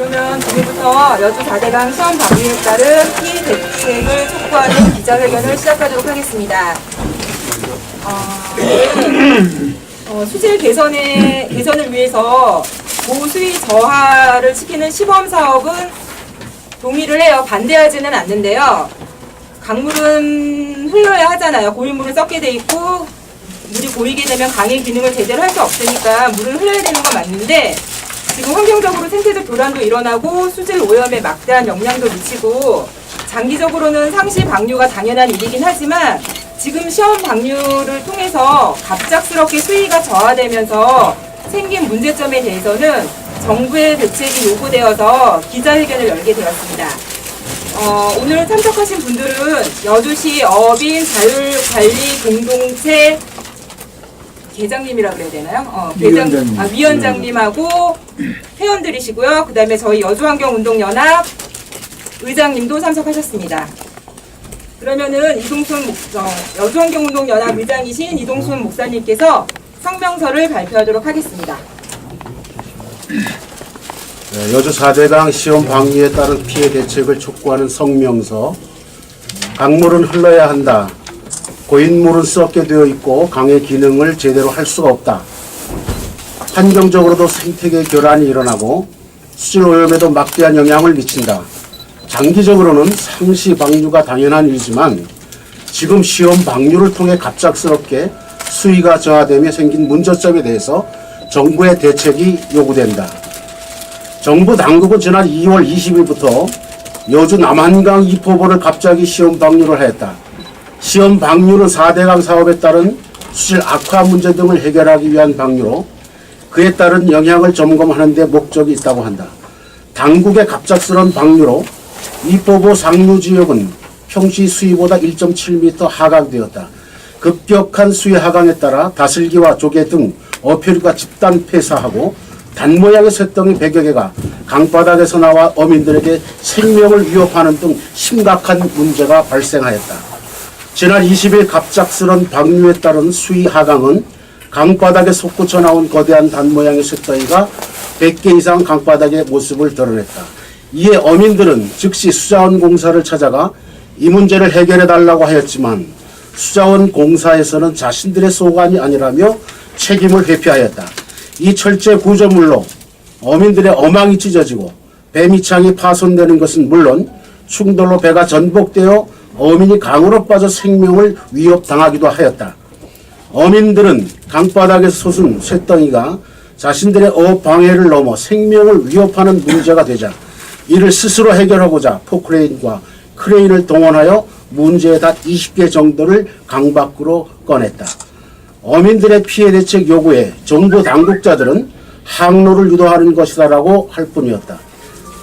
그러면 지금부터 여주 4대강 시험 방류에 따른 피해 대책을 촉구하는 기자회견을 시작하도록 하겠습니다. 수질 개선을 위해서 고수위 저하를 시키는 시범 사업은 동의를 해요. 반대하지는 않는데요. 강물은 흘러야 하잖아요. 고인물은 썩게 돼 있고 물이 고이게 되면 강의 기능을 제대로 할 수 없으니까 물은 흘러야 되는 건 맞는데 지금 환경적으로 생태적 교란도 일어나고 수질 오염에 막대한 영향도 미치고 장기적으로는 상시 방류가 당연한 일이긴 하지만 지금 시험 방류를 통해서 갑작스럽게 수위가 저하되면서 생긴 문제점에 대해서는 정부의 대책이 요구되어서 기자회견을 열게 되었습니다. 오늘 참석하신 분들은 여주시 어민 자율관리공동체 계장님이라고 그래야 되나요? 위원장님하고 회원들이시고요. 그 다음에 저희 여주환경운동연합 의장님도 참석하셨습니다. 그러면은 여주환경운동연합 의장이신 이동순 목사님께서 성명서를 발표하도록 하겠습니다. 여주 4대강 시험 방류에 따른 피해 대책을 촉구하는 성명서. 강물은 흘러야 한다. 고인물은 썩게 되어 있고 강의 기능을 제대로 할 수가 없다. 환경적으로도 생태계 교란이 일어나고 수질 오염에도 막대한 영향을 미친다. 장기적으로는 상시 방류가 당연한 일이지만 지금 시험 방류를 통해 갑작스럽게 수위가 저하되며 생긴 문제점에 대해서 정부의 대책이 요구된다. 정부 당국은 지난 2월 20일부터 여주 남한강 2포보를 갑자기 시험 방류를 하였다. 시험 방류는 4대강 사업에 따른 수질 악화 문제 등을 해결하기 위한 방류로 그에 따른 영향을 점검하는 데 목적이 있다고 한다. 당국의 갑작스러운 방류로 2포보 상류 지역은 평시 수위보다 1.7m 하강되었다. 급격한 수위 하강에 따라 다슬기와 조개 등 어패류가 집단 폐사하고 단모양의 쇳덩이 100여 개가 강바닥에서 나와 어민들에게 생명을 위협하는 등 심각한 문제가 발생하였다. 지난 20일 갑작스런 방류에 따른 수위 하강은 강바닥에 솟구쳐 나온 거대한 단모양의 쇳덩이가 100개 이상 강바닥의 모습을 드러냈다. 이에 어민들은 즉시 수자원 공사를 찾아가 이 문제를 해결해 달라고 하였지만 수자원 공사에서는 자신들의 소관이 아니라며 책임을 회피하였다. 이 철제 구조물로 어민들의 어망이 찢어지고 배 밑창이 파손되는 것은 물론 충돌로 배가 전복되어 어민이 강으로 빠져 생명을 위협당하기도 하였다. 어민들은 강바닥에서 솟은 쇳덩이가 자신들의 어업 방해를 넘어 생명을 위협하는 문제가 되자 이를 스스로 해결하고자 포크레인과 크레인을 동원하여 문제의 닷 20개 정도를 강 밖으로 꺼냈다. 어민들의 피해 대책 요구에 정부 당국자들은 항로를 유도하는 것이다라고 할 뿐이었다.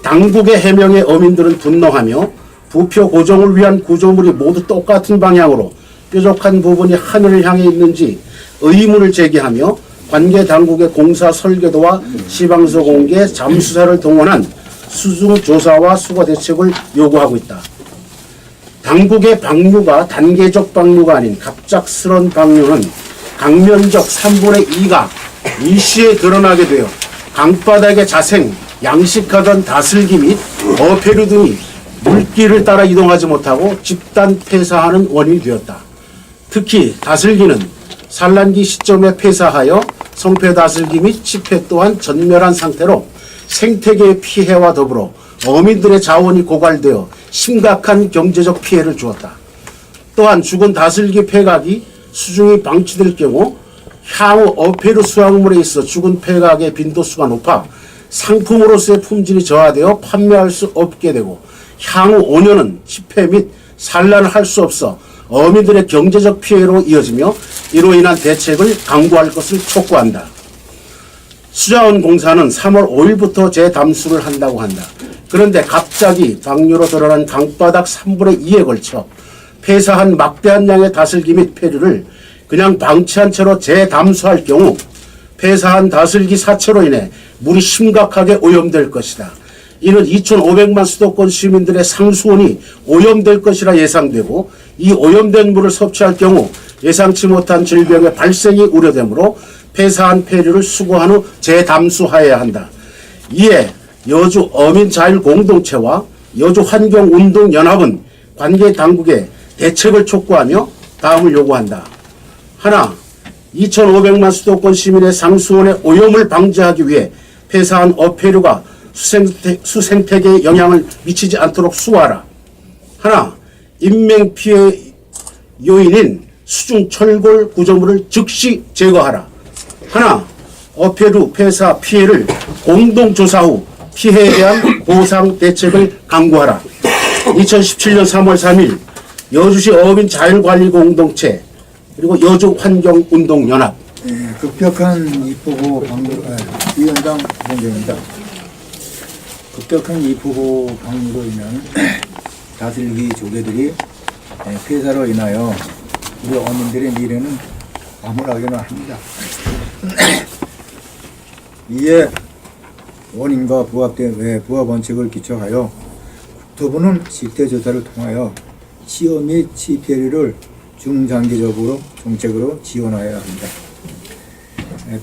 당국의 해명에 어민들은 분노하며 부표 고정을 위한 구조물이 모두 똑같은 방향으로 뾰족한 부분이 하늘을 향해 있는지 의문을 제기하며 관계 당국의 공사 설계도와 시방서 공개, 잠수사를 동원한 수중 조사와 수거 대책을 요구하고 있다. 당국의 방류가 단계적 방류가 아닌 갑작스런 방류는 강면적 3분의 2가 일시에 드러나게 되어 강바닥의 자생, 양식하던 다슬기 및 어패류 등이 물길을 따라 이동하지 못하고 집단 폐사하는 원인이 되었다. 특히 다슬기는 산란기 시점에 폐사하여 성폐 다슬기 및 치폐 또한 전멸한 상태로 생태계의 피해와 더불어 어민들의 자원이 고갈되어 심각한 경제적 피해를 주었다. 또한 죽은 다슬기 폐각이 수중이 방치될 경우 향후 어패류 수확물에 있어 죽은 폐각의 빈도수가 높아 상품으로서의 품질이 저하되어 판매할 수 없게 되고 향후 5년은 치폐 및 산란을 할 수 없어 어민들의 경제적 피해로 이어지며 이로 인한 대책을 강구할 것을 촉구한다. 수자원 공사는 3월 5일부터 재담수를 한다고 한다. 그런데 갑자기 방류로 드러난 강바닥 3분의 2에 걸쳐 폐사한 막대한 양의 다슬기 및 폐류를 그냥 방치한 채로 재담수할 경우 폐사한 다슬기 사체로 인해 물이 심각하게 오염될 것이다. 이는 2,500만 수도권 시민들의 상수원이 오염될 것이라 예상되고 이 오염된 물을 섭취할 경우 예상치 못한 질병의 발생이 우려되므로 폐사한 폐류를 수거한 후 재담수하여야 한다. 이에 여주 어민자율공동체와 여주환경운동연합은 관계 당국에 대책을 촉구하며 다음을 요구한다. 하나, 2,500만 수도권 시민의 상수원의 오염을 방지하기 위해 폐사한 어패류가 수생태계에 영향을 미치지 않도록 수호하라. 하나, 인명피해 요인인 수중철골 구조물을 즉시 제거하라. 하나, 어패류 폐사 피해를 공동조사 후 피해에 대한 보상 대책을 강구하라. 2017년 3월 3일 여주시 어민자율관리공동체 그리고 여주환경운동연합. 급격한 입후보 방류, 위원장 공정입니다. 급격한 입후보 방류로 인한 다슬기 조개들이 폐사로 인하여 우리 어민들의 미래는 암울하기만 합니다. 이에 원인과 부합 원칙을 기초하여 국토부는 실태조사를 통하여 치어 및 치폐류를 중장기적으로 정책으로 지원하여야 합니다.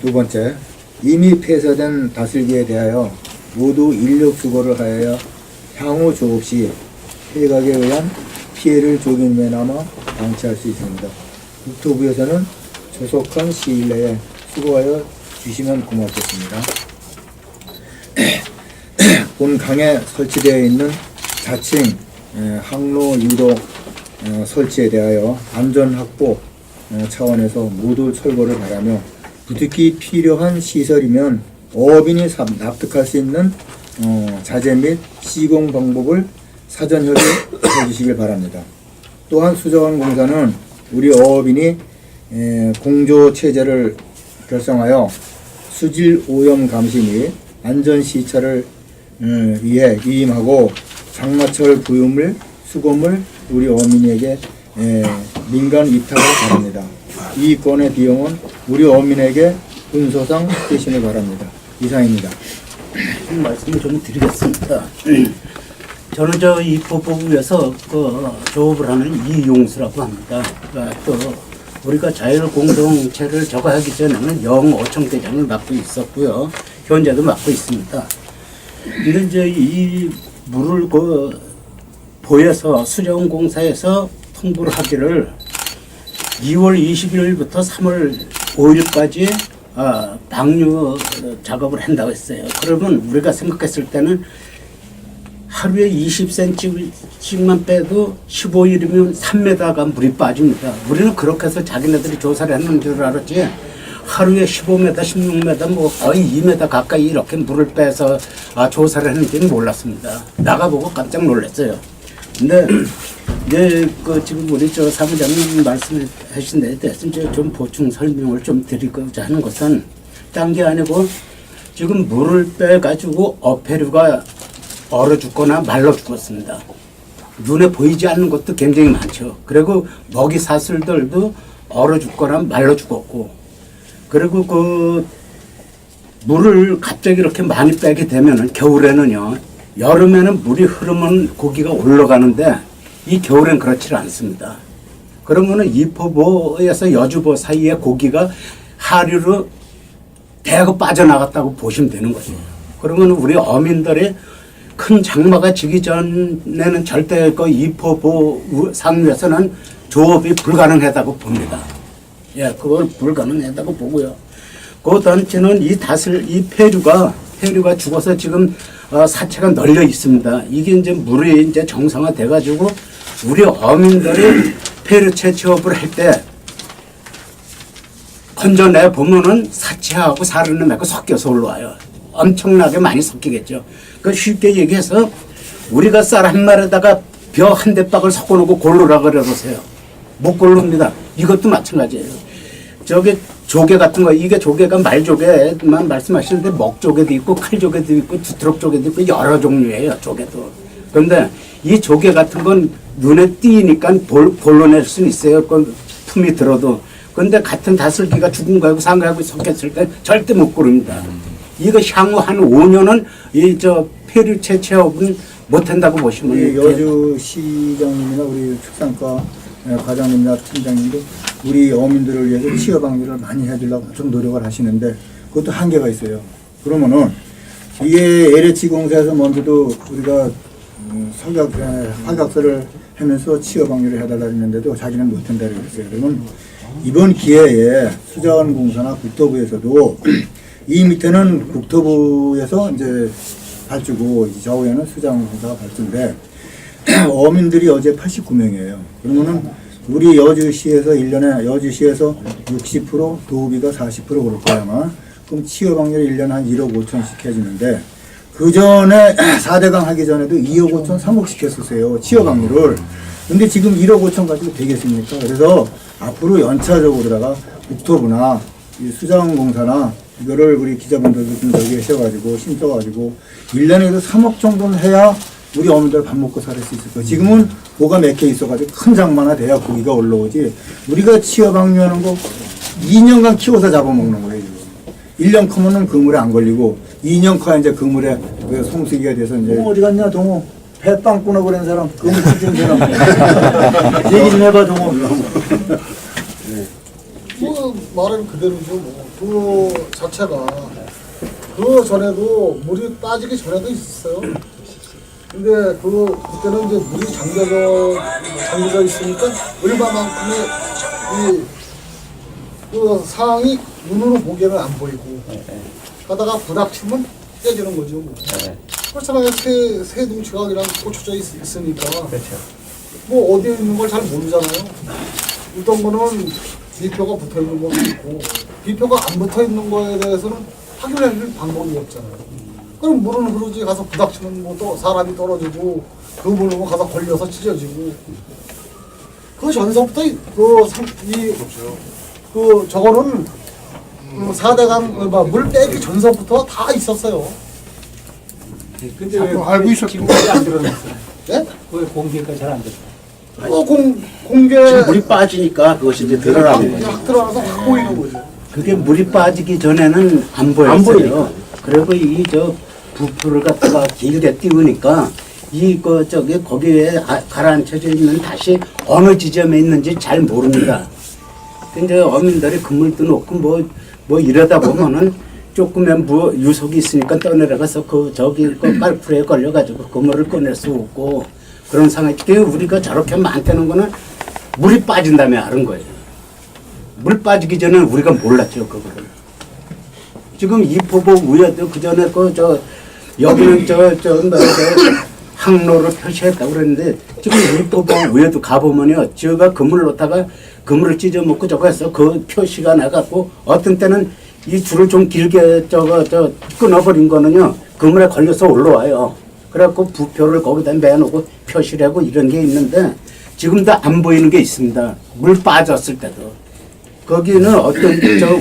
두 번째, 이미 폐사된 다슬기에 대하여 모두 인력 수거를 하여 향후 조업 시 폐각에 의한 피해를 조금이나마 방치할 수 있습니다. 국토부에서는 조속한 시일 내에 수거하여 주시면 고맙겠습니다. 본 강에 설치되어 있는 자칭 항로 유도 설치에 대하여 안전 확보 차원에서 모두 철거를 바라며 부득이 필요한 시설이면 어업인이 납득할 수 있는 자재 및 시공 방법을 사전 협의해 주시길 바랍니다. 또한 수자원 공사는 우리 어업인이 공조 체제를 결성하여 수질 오염 감시 및 안전 시찰을 위해 위임하고 장마철 부유물, 수고물 우리 어민에게 민간 위탁을 바랍니다. 이 건의 비용은 우리 어민에게 분소상 되시길 바랍니다. 이상입니다. 말씀을 좀 드리겠습니다. 저는 이 법부에서 조업을 하는 이용수라고 합니다. 또 우리가 자율공동체를 저거 하기 전에는 영어청대장을 맡고 있었고요. 현재도 맡고 있습니다. 근데 이제 이 물을 보여서 수자원공사에서 통보를 하기를 2월 20일부터 3월 5일까지 방류 작업을 한다고 했어요. 그러면 우리가 생각했을 때는 하루에 20cm씩만 빼도 15일이면 3m가 물이 빠집니다. 우리는 그렇게 해서 자기네들이 조사를 했는 줄 알았지 하루에 15m, 16m, 뭐 거의 2m 가까이 이렇게 물을 빼서 조사를 했는지는 몰랐습니다. 나가보고 깜짝 놀랐어요. 근데 이제 지금 우리 사무장님 말씀하신 데 대해서 이제 좀 보충 설명을 좀 드리고자 하는 것은 딴 게 아니고 지금 물을 빼가지고 어패류가 얼어 죽거나 말라 죽었습니다. 눈에 보이지 않는 것도 굉장히 많죠. 그리고 먹이 사슬들도 얼어 죽거나 말라 죽었고, 그리고 물을 갑자기 이렇게 많이 빼게 되면은 겨울에는요, 여름에는 물이 흐르면 고기가 올라가는데 이 겨울엔 그렇지 않습니다. 그러면은 이포보에서 여주보 사이에 고기가 하류로 대거 빠져나갔다고 보시면 되는 거죠. 그러면 우리 어민들이 큰 장마가 지기 전에는 절대 이포보 상류에서는 조업이 불가능하다고 봅니다. 예, 그걸 불가능하다고 보고요. 그 단체는 이 폐류가 죽어서 지금 사체가 널려 있습니다. 이게 이제 물이 이제 정상화 돼가지고 우리 어민들이 폐류 채취업을 할 때 건져내 보면은 사체하고 사르는 맺고 섞여서 올라와요. 엄청나게 많이 섞이겠죠. 그 쉽게 얘기해서 우리가 쌀 한 마리에다가 벼 한 대박을 섞어놓고 골로라 그래보세요. 못 골릅니다. 이것도 마찬가지예요. 저게 조개 같은 거, 이게 조개가 말조개만 말씀하시는데 먹조개도 있고 칼조개도 있고 두트럭조개도 있고 여러 종류예요. 조개도. 그런데 이 조개 같은 건 눈에 띄니까 볼로 낼 수는 있어요. 그 품이 들어도. 그런데 같은 다슬기가 죽은 거하고 산 거하고 섞였을 때 절대 못 고릅니다. 이거 향후 한 5년은 폐류 채취업은 못 한다고 보시면 돼요. 여주시장님이나 우리 축산과 과장님이나 팀장님도 우리 어민들을 위해서 치어 방류를 많이 해주려고 엄청 노력을 하시는데 그것도 한계가 있어요. 그러면은 이게 LH 공사에서 먼저도 우리가 활격서를 하면서 취업 확률을 해달라 했는데도 자기는 못한다고 그랬어요. 그러면 이번 기회에 수자원공사나 국토부에서도 이 밑에는 국토부에서 이제 발주고 저 위에는 수자원공사가 발주인데 어민들이 어제 89명이에요. 그러면은 우리 여주시에서 1년에 여주시에서 60% 도우비가 40% 그럴 거야 아마. 그럼 취업 확률이 1년에 한 1억 5천씩 해주는데 그 전에 4대강 하기 전에도 2억 5천 3억씩 했었어요. 취업 확률을. 근데 지금 1억 5천 가지고 되겠습니까? 그래서 앞으로 연차적으로다가 국토부나 이 수자원공사나 이거를 우리 기자분들도 좀 여기 하셔가지고 심써가지고 1년에도 3억 정도는 해야 우리 어머니들 밥 먹고 살 수 있을 거예요. 지금은 뭐가 맥혀 있어가지고 큰 장만화 돼야 고기가 올라오지. 우리가 취업 확률하는 거 2년간 키워서 잡아먹는 거예요. 지금. 1년 크면은 그물에 안 걸리고 2년 커야 이제 그물에 그 송수기가 돼서 이제 어디 갔냐 동호 배빵 끊어 그런 사람 그물 치는 사람 얘기 좀 해봐 동호. 뭐 말은 그대로죠. 뭐 그 자체가 그 전에도 물이 빠지기 전에도 있었어요. 근데 그때는 이제 물이 잠겨져 있으니까 얼마만큼의 그 상황이 눈으로 보기에는 안 보이고 하다가 부닥치면 깨지는 거죠. 뭐. 그렇잖아요. 새 둥치가 그냥 꽂혀져 있으니까 뭐 어디에 있는 걸 잘 모르잖아요. 어떤 거는 비표가 붙어 있는 것도 있고 비표가 안 붙어 있는 거에 대해서는 확인할 방법이 없잖아요. 그럼 물은 흐르지 가서 부닥치면 뭐 또 사람이 떨어지고 그 물은 가서 걸려서 찢어지고 그 전서부터 저거는 4대강 물 빼기 전서부터 다 있었어요. 근데 왜 알고 있었고 안 드러났어요? 예? 왜 공개가 잘 안 됐어요? 공개 물이 빠지니까 그것이 이제 드러나는 거죠. 확 드러나서 확 보이는 거죠. 그게 물이 빠지기 전에는 안 보였어요. 안 보이니까. 그리고 이 부표를 갖다가 길게 띄우니까 거기에 가라앉혀져 있는 다시 어느 지점에 있는지 잘 모릅니다. 근데 어민들이 그물도 놓고 뭐 이러다 보면은 조금의 유속이 있으니까 떠내려가서 그 깔풀에 걸려가지고 그물을 꺼낼 수 없고 그런 상황이 우리가 저렇게 많다는 거는 물이 빠진 다음에 알은 거예요. 물 빠지기 전에 우리가 몰랐죠 그거를. 지금 이포복 위에도 그 전에 여기는 항로를 표시했다고 그랬는데 지금 이포복 위에도 가보면요 저가 그물을 놓다가 그물을 찢어먹고 저거 해서 그 표시가 나갖고 어떤 때는 이 줄을 좀 길게 끊어버린 거는요 그물에 걸려서 올라와요. 그래갖고 부표를 거기다 매놓고 표시를 하고 이런 게 있는데 지금도 안 보이는 게 있습니다. 물 빠졌을 때도. 거기는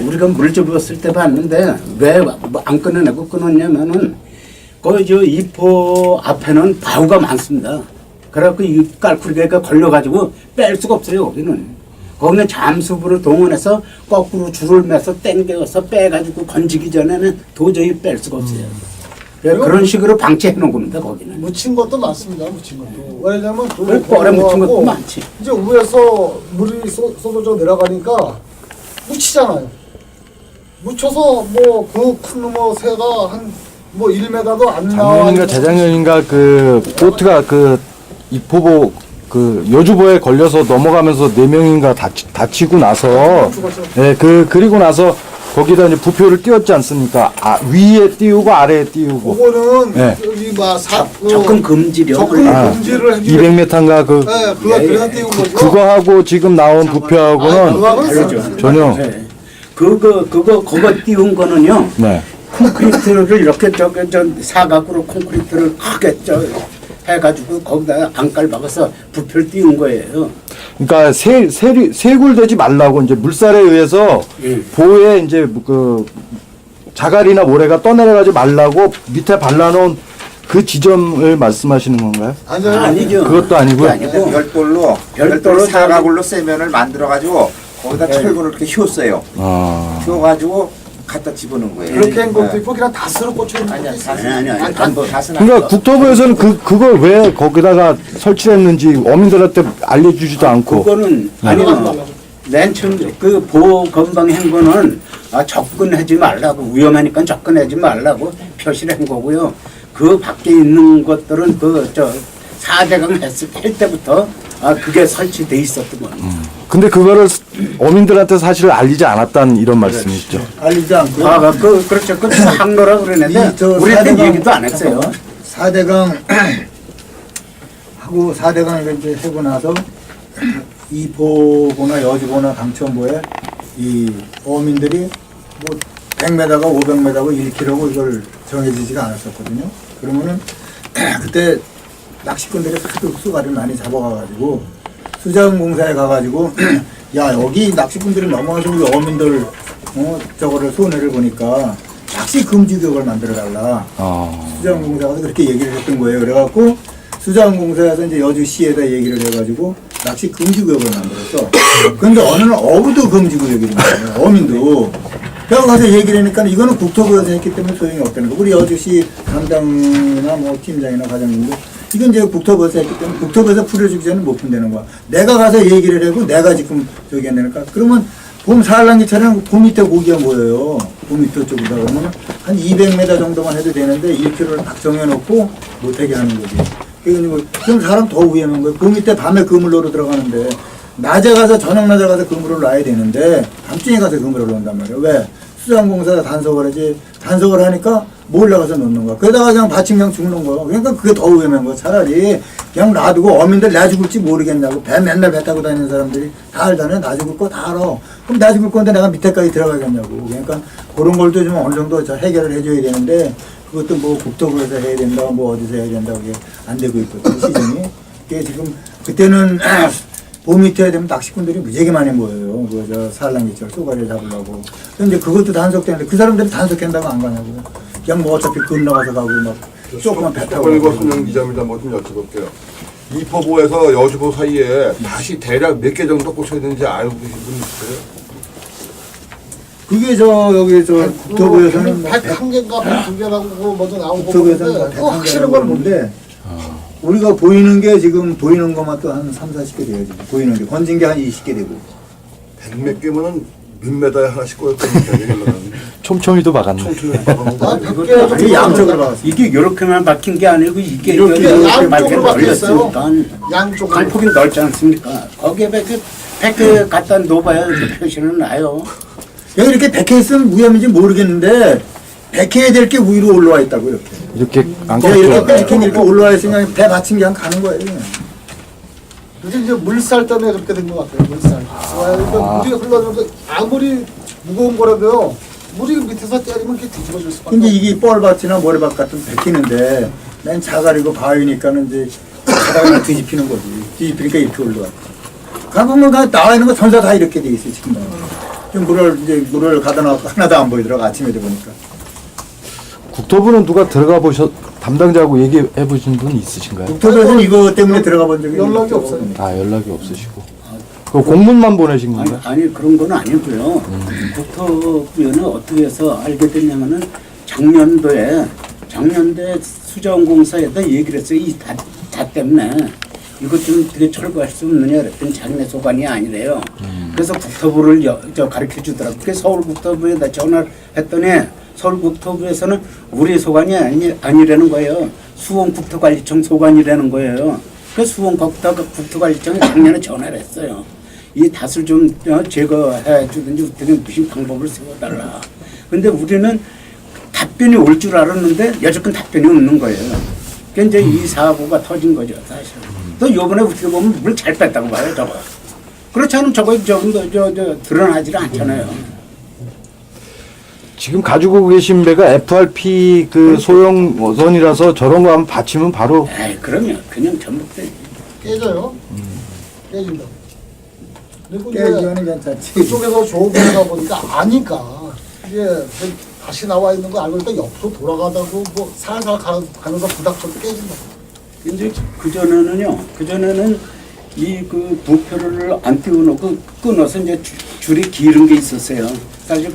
우리가 물 접었을 때 봤는데 왜 안 끊어내고 끊었냐면은 이포 앞에는 바위가 많습니다. 그래갖고 이 깔꾸리가 걸려가지고 뺄 수가 없어요, 거기는. 거기는 잠수부를 동원해서 거꾸로 줄을 매서 땡겨서 빼가지고 건지기 전에는 도저히 뺄 수가 없어요. 그런 식으로 방치해 놓은 겁니다, 거기는. 묻힌 것도 많습니다. 묻힌 것도. 왜냐면 뻘에 묻힌 것도 많지. 이제 위에서 물이 쏟아져 내려가니까 묻히잖아요. 묻혀서 뭐 그 큰 새가 한 1m도 안 나와. 작년인가 재작년인가 그 보트가 이포보 여주보에 걸려서 넘어가면서 4명인가 다치고 나서 그리고 나서 거기다 이제 부표를 띄웠지 않습니까? 위에 띄우고 아래에 띄우고. 그거는 네. 여기 접근 금지령. 접근 금지를 해주고. 200m인가 그래서 띄운 거죠. 그거하고 지금 나온 부표하고는 그거는 전혀. 네. 그거 띄운 거는요. 네. 콘크리트를 이렇게 사각으로 콘크리트를 크게 해가지고 거기다 안깔 박아서 부표를 띄운 거예요. 그러니까 세굴되지 말라고 이제 물살에 의해서 보에 이제 자갈이나 모래가 떠내려가지 말라고 밑에 발라놓은 그 지점을 말씀하시는 건가요? 아니죠. 그것도 아니고요. 아니고 별도로 사각으로 세면을 만들어가지고 거기다 철근을 이렇게 휘었어요. 휘어가지고 갖다 집어넣은 거예요. 그렇게 한 것도 있고 그냥 다스로 꽂혀 있는 것도 있어요. 아니. 그러니까 국토부에서는 그걸 왜 거기다가 설치했는지 어민들한테 알려주지도 않고. 그거는 아니요. 맨 처음 보호 건방 한 거는 접근하지 말라고 위험하니까 접근하지 말라고 표시를 한 거고요. 그 밖에 있는 것들은 그 저 4대강 할 때부터 그게 설치돼 있었던 거예요. 근데 그거를 어민들한테 사실 알리지 않았다는 이런 말씀이시죠? 알리지 않고 그렇죠. 그 항로라 그러는데 이 저 우리한테 4대강 얘기도 안 했어요. 4대강 하고 4대강 이제 하고 나서 이포보나 여주보나 강천보에 이 어민들이 뭐 100m가 500m고 1km고 이걸 정해지지가 않았었거든요. 그러면은 그때 낚시꾼들이 하도 흑수가를 많이 잡아가가지고 수자원공사에 가가지고 야 여기 낚시꾼들이 넘어와서 우리 어민들 저거를 손해를 보니까 낚시 금지 구역을 만들어달라. 수자원공사가 그렇게 얘기를 했던 거예요. 그래갖고 수자원공사에서 이제 여주시에다 얘기를 해가지고 낚시 금지 구역을 만들었어. 그런데 어느 날 어부도 금지 구역이 된 거예요. 어민도. 그래서 가서 얘기를 하니까 이거는 국토부에서 했기 때문에 소용이 없다는 거. 우리 여주시 담당이나 뭐 팀장이나 과장님도 이건 이제 국토부에서 했기 때문에 국토부에서 풀어주기 전에 못 푼다는 거야. 내가 가서 얘기를 하고 내가 지금 저기 한다니까. 그러면 봄 사할랑기처럼 봄 밑에 고기가 모여요. 봄 밑에 쪽으로 그러면 한 200m 정도만 해도 되는데 1km를 딱 정해놓고 못하게 하는 거지. 그럼 사람 더 위험한 거예요. 봄 밑에 밤에 그물로로 들어가는데 낮에 가서 저녁 낮에 가서 그물을 놔야 되는데 밤중에 가서 그물을 놓는단 말이에요. 왜? 수자원공사가 단속을 하지. 단속을 하니까 몰래 가서 놓는 거야. 그러다가 그냥 받침 그냥 죽는 거야. 그러니까 그게 더 위험한 거야. 차라리 그냥 놔두고 어민들 나 죽을지 모르겠냐고. 맨날 배 타고 다니는 사람들이 다 알잖아요. 나 죽을 거 다 알아. 그럼 나 죽을 건데 내가 밑에까지 들어가겠냐고. 그러니까 그런 걸도 좀 어느 정도 해결을 해줘야 되는데 그것도 뭐 국토부에서 해야 된다, 뭐 어디서 해야 된다, 그게 안 되고 있거든요. 시즌이. 그게 지금 그때는 봄 밑에 되면 낚시꾼들이 무지하게 많이 모여요. 그 살랑기철 쏘가리를 잡으려고. 근데 그것도 단속되는데 그 사람들이 단속한다고 안 가냐고. 그냥 뭐 어차피 건너가서 가고 막 조금만 배 타고. 걸고 손영 기자입니다. 뭐 좀 여쭤볼게요. 이포보에서 여주보 사이에 다시 대략 몇 개 정도 꽂혀 있는지 알고 계신 분 있어요? 그게 여기 국토부에서는 뭐 101개인가 102개라고 먼저 나오고 국토부에서는 그러는데 그거 확실한 건 뭔데? 우리가 보이는 게 지금 보이는 것만 또 한 3, 40개 돼요. 지금 보이는 게 건진 게 한 20개 되고. 100몇 개면은 몇 메다에 하나씩 꽂혔다니까. 촘촘히도 막았네. 나 100개 아니 정도 양쪽으로 박았어. 이게 이렇게만 박힌 게 아니고 이게 이렇게 양쪽으로 박혀 박혔어요. 걸렸으니까 양쪽으로. 갈폭이 넓지 않습니까? 거기에 100개 갖다 놓아봐야 이렇게 표시는 나요. 여기 이렇게 백해 있으면 위험인지 모르겠는데 백해야 될 게 위로 올라와 있다고 이렇게. 이렇게 안 이렇게 깎여. 백해 이렇게 올라와 있으면 배 받친 게 그냥 가는 거예요. 요즘 이제 물살 때문에 그렇게 된 것 같아요. 물살. 그러니까 물이 흘러들어도 아무리 무거운 거라도요. 물이 밑에서 때리면 이렇게 뒤집어질 수밖에 근데 이게 뻘밭이나 모래밭 같은 백히는데 맨 자갈이고 바위니까는 이제 바닥에 뒤집히는 거지. 뒤집히니까 이렇게 올라와. 가보면 나와 있는 거 전사 다 이렇게 돼 있어요 지금. 물을 가다 놔서 하나도 안 보이더라고 아침에 보니까. 국토부는 누가 들어가 담당자하고 얘기해 보신 분 있으신가요? 국토부에서는 이거 때문에 들어가 본 적이 연락이 없어요. 연락이 없으시고. 그 공문만 보내신 건가요? 아니 그런 건 아니고요. 국토부에는 어떻게 해서 알게 됐냐면은 작년도에 수자원공사에다 얘기를 했어요. 이 다 때문에 이것 좀 어떻게 철거할 수 없느냐 그랬더니 자기네 소관이 아니래요. 그래서 국토부를 가르쳐 주더라고요. 그래서 서울국토부에다 전화를 했더니 서울국토부에서는 우리 소관이 아니라는 거예요. 수원국토관리청 소관이라는 거예요. 그 수원국토관리청에 작년에 전화를 했어요. 이 닷을 좀 제거해 주든지 어떻게 무슨 방법을 세워달라. 근데 우리는 답변이 올 줄 알았는데 여태껏 답변이 없는 거예요. 그러니까 이제 이 사고가 터진 거죠, 사실. 또 요번에 어떻게 보면 물 잘 뺐다고 봐요, 저거. 그렇지 않으면 저거 드러나질 않잖아요. 지금 가지고 계신 배가 FRP 그 소형 어선이라서 저런 거 한번 받치면 바로. 에이, 그러면 그냥 전복돼. 깨져요. 깨진다. 그리고 이제 깨지면 괜찮지. 그쪽에서 조업하다 보니까 아니까 이게 다시 나와 있는 거 알고 있다 옆으로 돌아가다고 뭐 살살 가면서 부닥쳐도 깨진다. 근데 그전에는 이 그 부표를 안 띄워놓고 끊어서 이제 줄이 길은 게 있었어요. 사실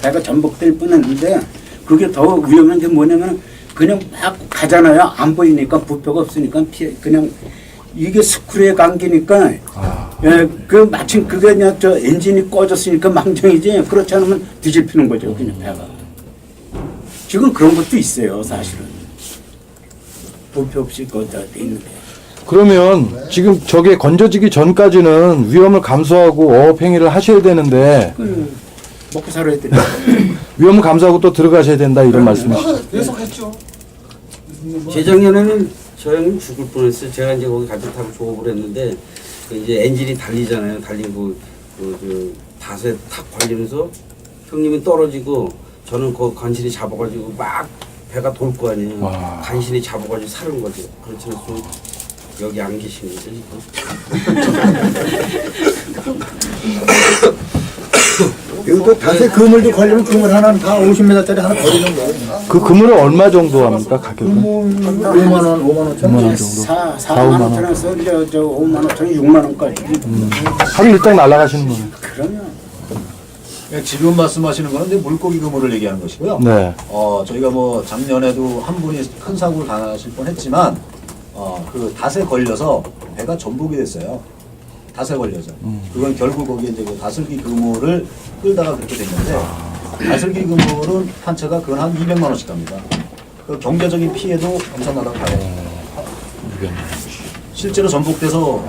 배가 전복될 뻔했는데 그게 더 위험한 게 뭐냐면 그냥 막 가잖아요. 안 보이니까 부표가 없으니까 그냥 이게 스크류에 감기니까 그 마침 그게 그냥 엔진이 꺼졌으니까 망정이지 그렇지 않으면 뒤집히는 거죠. 그냥 배가. 지금 그런 것도 있어요, 사실은. 부패 없이 거기다 돼 있는데. 그러면 지금 저게 건져지기 전까지는 위험을 감수하고 어업 행위를 하셔야 되는데 먹고 살아야 돼. 위험을 감수하고 또 들어가셔야 된다 이런 말씀이시죠? 계속 했죠. 재작년에는 저 형님 죽을 뻔했어요. 제가 이제 거기 가족 타고 조업을 했는데 그 이제 엔진이 달리잖아요. 달리고 그 닷에 탁 걸리면서 형님이 떨어지고 저는 그 간신히 잡아가지고 막 배가 돌 거 아니에요. 와. 간신히 잡아가지고 사는 거죠. 그렇지 않으면 여기 안 계신 거죠 지금. 여기도 닷에 그물도 걸리면 그물 하나는 다 50m짜리 하나 버리는 거예요. 그 그물은 얼마 정도 합니까 가격은? 5만 원, 5만 5천 5만 원. 원 정도. 4만 5천원에서 저 5만 5천원, 6만 원까지. 하루 일당 날아가시는 거네. 그러면 지금 말씀하시는 거는 이제 물고기 그물을 얘기하는 것이고요. 네. 저희가 뭐 작년에도 한 분이 큰 사고를 당하실 뻔했지만 그 닷에 걸려서 배가 전복이 됐어요. 닷에 걸려서. 그건 결국 거기에 이제 그 다슬기 그물을 끌다가 그렇게 됐는데 다슬기 그물은 한 채가 그건 한 200만 원씩 갑니다. 그 경제적인 피해도 엄청나다고 봐요. 실제로 전복돼서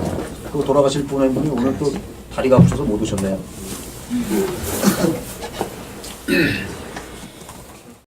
그 돌아가실 분이 오늘 또 다리가 아프셔서 못 오셨네요.